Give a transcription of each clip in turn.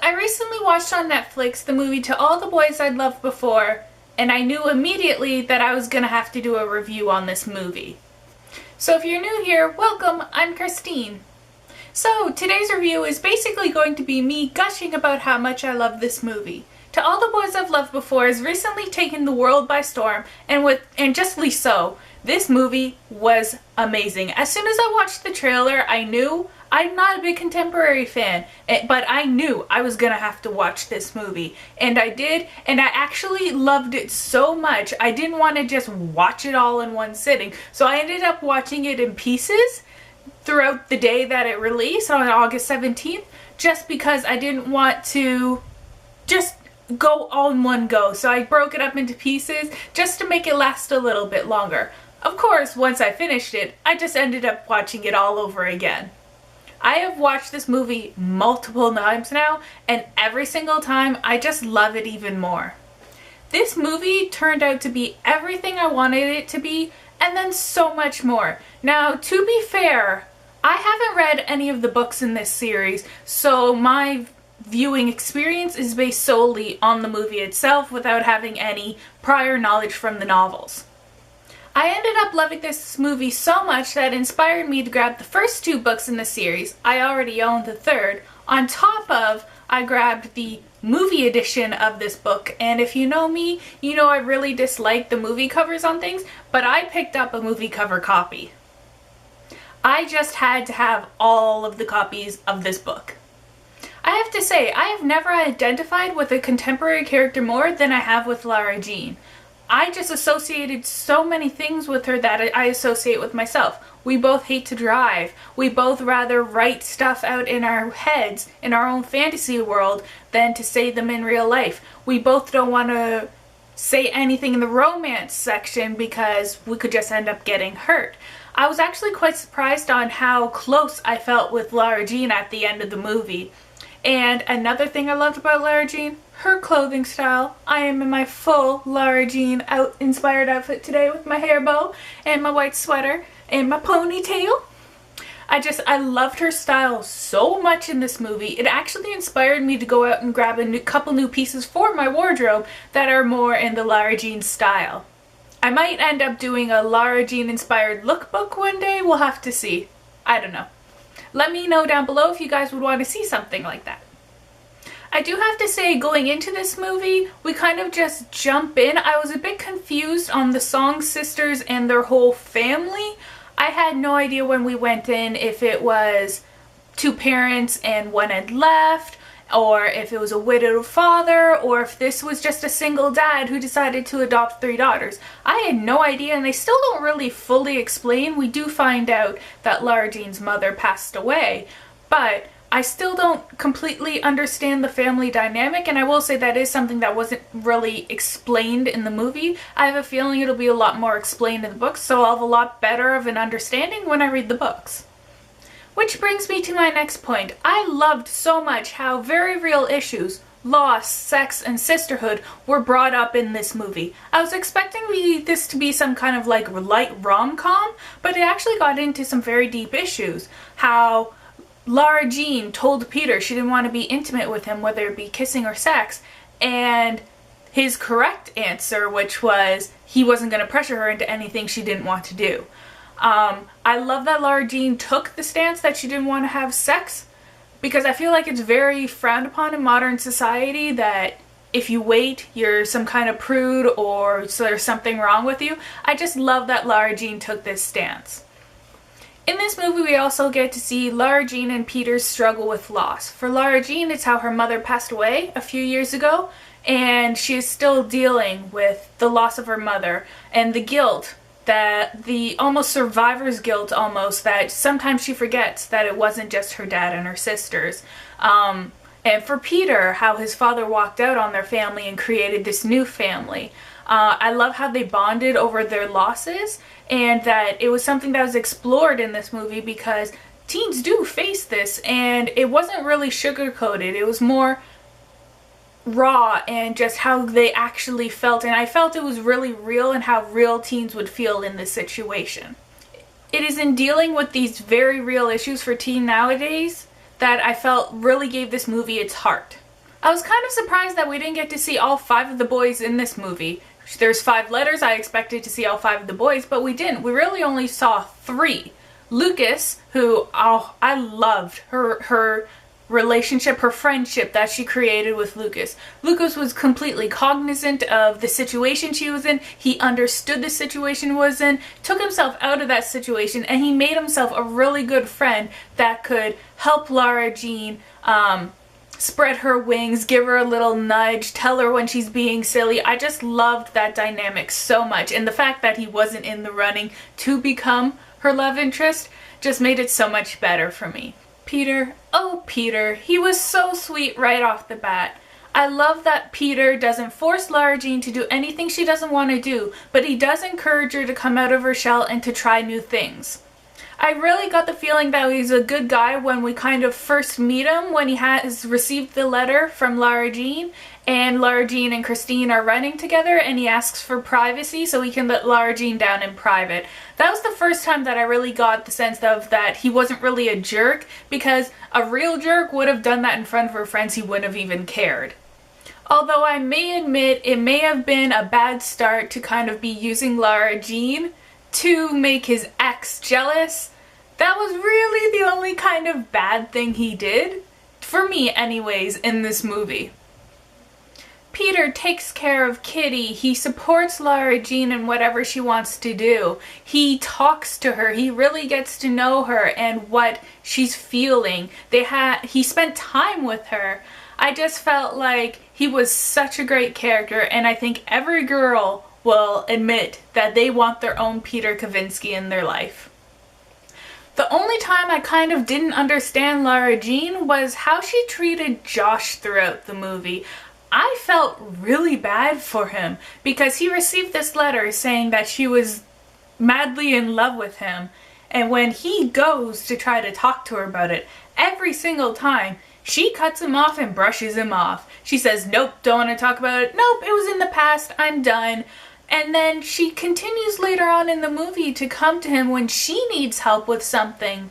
I recently watched on Netflix the movie To All the Boys I'd Loved Before, and I knew immediately that I was gonna have to do a review on this movie. So if you're new here, welcome, I'm Christine. So today's review is basically going to be me gushing about how much I love this movie. To All the Boys I've Loved Before has recently taken the world by storm, and justly so. This movie was amazing. As soon as I watched the trailer, I knew I'm not a big contemporary fan, but I knew I was gonna have to watch this movie. And I did, and I actually loved it so much, I didn't want to just watch it all in one sitting. So I ended up watching it in pieces throughout the day that it released on August 17th, just because I didn't want to just go all in one go. So I broke it up into pieces just to make it last a little bit longer. Of course, once I finished it, I just ended up watching it all over again. I have watched this movie multiple times now, and every single time I just love it even more. This movie turned out to be everything I wanted it to be, and then so much more. Now, to be fair, I haven't read any of the books in this series, so my viewing experience is based solely on the movie itself without having any prior knowledge from the novels. I ended up loving this movie so much that it inspired me to grab the first two books in the series. I already owned the third. On top of, I grabbed the movie edition of this book, and if you know me, you know I really dislike the movie covers on things, but I picked up a movie cover copy. I just had to have all of the copies of this book. I have to say, I have never identified with a contemporary character more than I have with Lara Jean. I just associated so many things with her that I associate with myself. We both hate to drive. We both rather write stuff out in our heads, in our own fantasy world, than to say them in real life. We both don't want to say anything in the romance section because we could just end up getting hurt. I was actually quite surprised on how close I felt with Lara Jean at the end of the movie. And another thing I loved about Lara Jean, her clothing style. I am in my full Lara Jean inspired outfit today with my hair bow and my white sweater and my ponytail. I loved her style so much in this movie. It actually inspired me to go out and grab a couple new pieces for my wardrobe that are more in the Lara Jean style. I might end up doing a Lara Jean inspired lookbook one day. We'll have to see. I don't know. Let me know down below if you guys would want to see something like that. I do have to say, going into this movie, we kind of just jump in. I was a bit confused on the Song sisters and their whole family. I had no idea when we went in if it was two parents and one had left, or if it was a widowed father, or if this was just a single dad who decided to adopt 3 daughters. I had no idea, and they still don't really fully explain. We do find out that Lara Jean's mother passed away, but I still don't completely understand the family dynamic, and I will say that is something that wasn't really explained in the movie. I have a feeling it'll be a lot more explained in the books, so I'll have a lot better of an understanding when I read the books. Which brings me to my next point. I loved so much how very real issues, loss, sex, and sisterhood were brought up in this movie. I was expecting this to be some kind of like light rom-com, but it actually got into some very deep issues. How Lara Jean told Peter she didn't want to be intimate with him, whether it be kissing or sex, and his correct answer, which was he wasn't going to pressure her into anything she didn't want to do. I love that Lara Jean took the stance that she didn't want to have sex, because I feel like it's very frowned upon in modern society that if you wait, you're some kind of prude or so there's something wrong with you. I just love that Lara Jean took this stance. In this movie, we also get to see Lara Jean and Peter's struggle with loss. For Lara Jean, it's how her mother passed away a few years ago, and she is still dealing with the loss of her mother and the guilt, the almost survivor's guilt almost, that sometimes she forgets that it wasn't just her dad and her sisters. And for Peter, how his father walked out on their family and created this new family. I love how they bonded over their losses, and that it was something that was explored in this movie because teens do face this, and it wasn't really sugar-coated. It was more raw and just how they actually felt, and I felt it was really real and how real teens would feel in this situation. It is in dealing with these very real issues for teen nowadays that I felt really gave this movie its heart. I was kind of surprised that we didn't get to see all 5 of the boys in this movie. There's 5 letters, I expected to see all 5 of the boys, but we didn't. We really only saw 3. Lucas, who, oh, I loved her relationship, her friendship that she created with Lucas. Lucas was completely cognizant of the situation she was in. He understood the situation he was in, took himself out of that situation, and he made himself a really good friend that could help Lara Jean spread her wings, give her a little nudge, tell her when she's being silly. I just loved that dynamic so much, and the fact that he wasn't in the running to become her love interest just made it so much better for me. Peter, oh Peter, he was so sweet right off the bat. I love that Peter doesn't force Lara Jean to do anything she doesn't want to do, but he does encourage her to come out of her shell and to try new things. I really got the feeling that he's a good guy when we kind of first meet him, when he has received the letter from Lara Jean, and Lara Jean and Christine are running together, and he asks for privacy so he can let Lara Jean down in private. That was the first time that I really got the sense of that he wasn't really a jerk, because a real jerk would have done that in front of her friends. He wouldn't have even cared. Although I may admit it may have been a bad start to kind of be using Lara Jean to make his ex jealous. That was really the only kind of bad thing he did, for me anyways, in this movie. Peter takes care of Kitty. He supports Lara Jean in whatever she wants to do. He talks to her. He really gets to know her and what she's feeling. He spent time with her. I just felt like he was such a great character, and I think every girl will admit that they want their own Peter Kavinsky in their life. The only time I kind of didn't understand Lara Jean was how she treated Josh throughout the movie. I felt really bad for him because he received this letter saying that she was madly in love with him, and when he goes to try to talk to her about it, every single time she cuts him off and brushes him off. She says, nope, don't want to talk about it. Nope, it was in the past, I'm done. And then she continues later on in the movie to come to him when she needs help with something.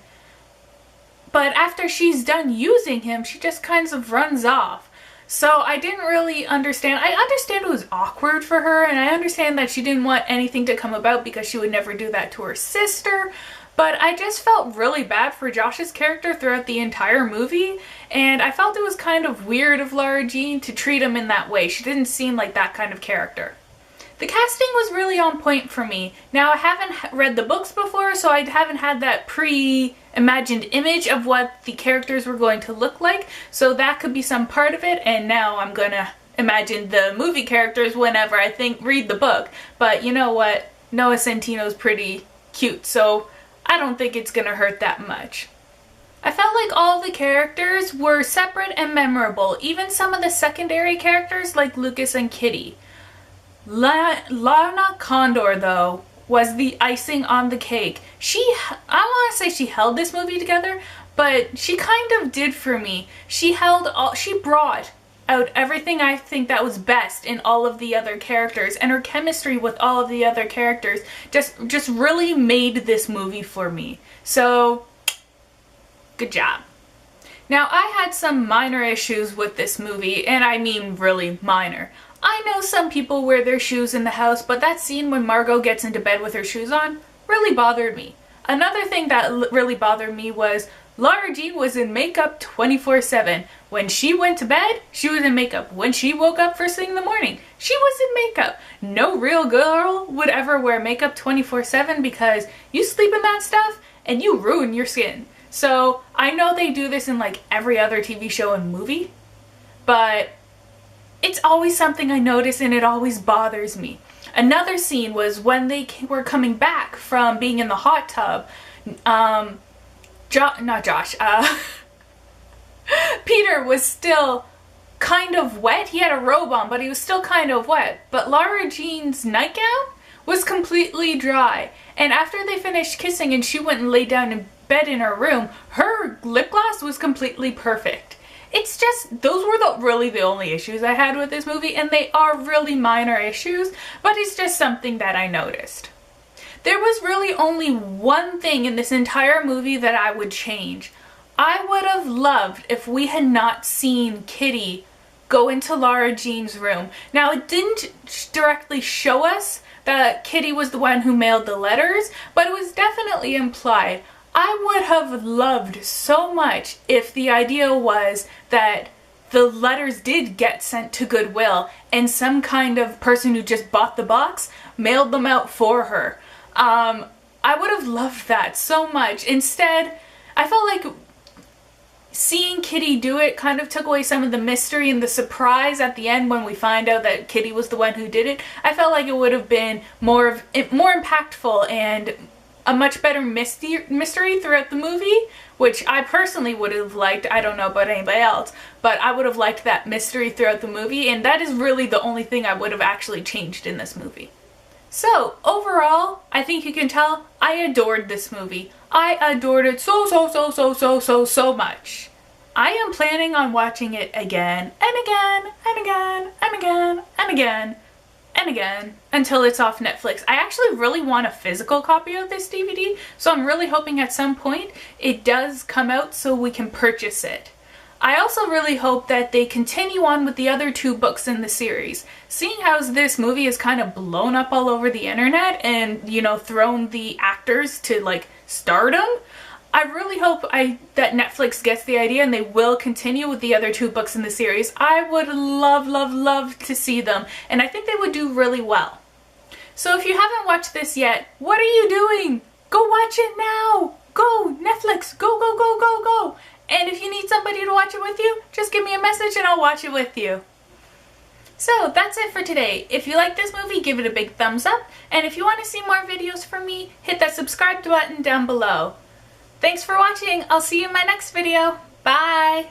But after she's done using him, she just kind of runs off. So I didn't really understand. I understand it was awkward for her, and I understand that she didn't want anything to come about because she would never do that to her sister. But I just felt really bad for Josh's character throughout the entire movie, and I felt it was kind of weird of Lara Jean to treat him in that way. She didn't seem like that kind of character. The casting was really on point for me. Now, I haven't read the books before, so I haven't had that pre-imagined image of what the characters were going to look like, so that could be some part of it, and now I'm gonna imagine the movie characters whenever I read the book. But you know what? Noah Centino's pretty cute, so I don't think it's gonna hurt that much. I felt like all the characters were separate and memorable, even some of the secondary characters like Lucas and Kitty. Lana Condor, though, was the icing on the cake. I want to say she held this movie together, but she kind of did for me. She brought out everything I think that was best in all of the other characters, and her chemistry with all of the other characters just really made this movie for me. So, good job. Now, I had some minor issues with this movie, and I mean really minor. I know some people wear their shoes in the house, but that scene when Margot gets into bed with her shoes on really bothered me. Another thing that really bothered me was Lara Jean was in makeup 24/7. When she went to bed, she was in makeup. When she woke up first thing in the morning, she was in makeup. No real girl would ever wear makeup 24/7 because you sleep in that stuff and you ruin your skin. So I know they do this in like every other TV show and movie, but it's always something I notice and it always bothers me. Another scene was when they were coming back from being in the hot tub. Peter was still kind of wet. He had a robe on, but he was still kind of wet. But Lara Jean's nightgown was completely dry. And after they finished kissing and she went and laid down in bed in her room, her lip gloss was completely perfect. It's just, those were really the only issues I had with this movie, and they are really minor issues, but it's just something that I noticed. There was really only one thing in this entire movie that I would change. I would have loved if we had not seen Kitty go into Lara Jean's room. Now, it didn't directly show us that Kitty was the one who mailed the letters, but it was definitely implied. I would have loved so much if the idea was that the letters did get sent to Goodwill and some kind of person who just bought the box mailed them out for her. I would have loved that so much. Instead, I felt like seeing Kitty do it kind of took away some of the mystery and the surprise at the end when we find out that Kitty was the one who did it. I felt like it would have been more impactful and a much better mystery throughout the movie, which I personally would have liked. I don't know about anybody else, but I would have liked that mystery throughout the movie, and that is really the only thing I would have actually changed in this movie. So, overall, I think you can tell I adored this movie. I adored it so much. I am planning on watching it again and again and again and again and again and again until it's off Netflix. I actually really want a physical copy of this DVD, so I'm really hoping at some point it does come out so we can purchase it. I also really hope that they continue on with the other 2 books in the series. Seeing how this movie is kind of blown up all over the internet and, you know, thrown the actors to like stardom, I really hope that Netflix gets the idea and they will continue with the other 2 books in the series. I would love to see them, and I think they would do really well. So if you haven't watched this yet, what are you doing? Go watch it now! Go! Netflix! Go! And if you need somebody to watch it with you, just give me a message and I'll watch it with you. So that's it for today. If you like this movie, give it a big thumbs up. And if you want to see more videos from me, hit that subscribe button down below. Thanks for watching. I'll see you in my next video. Bye!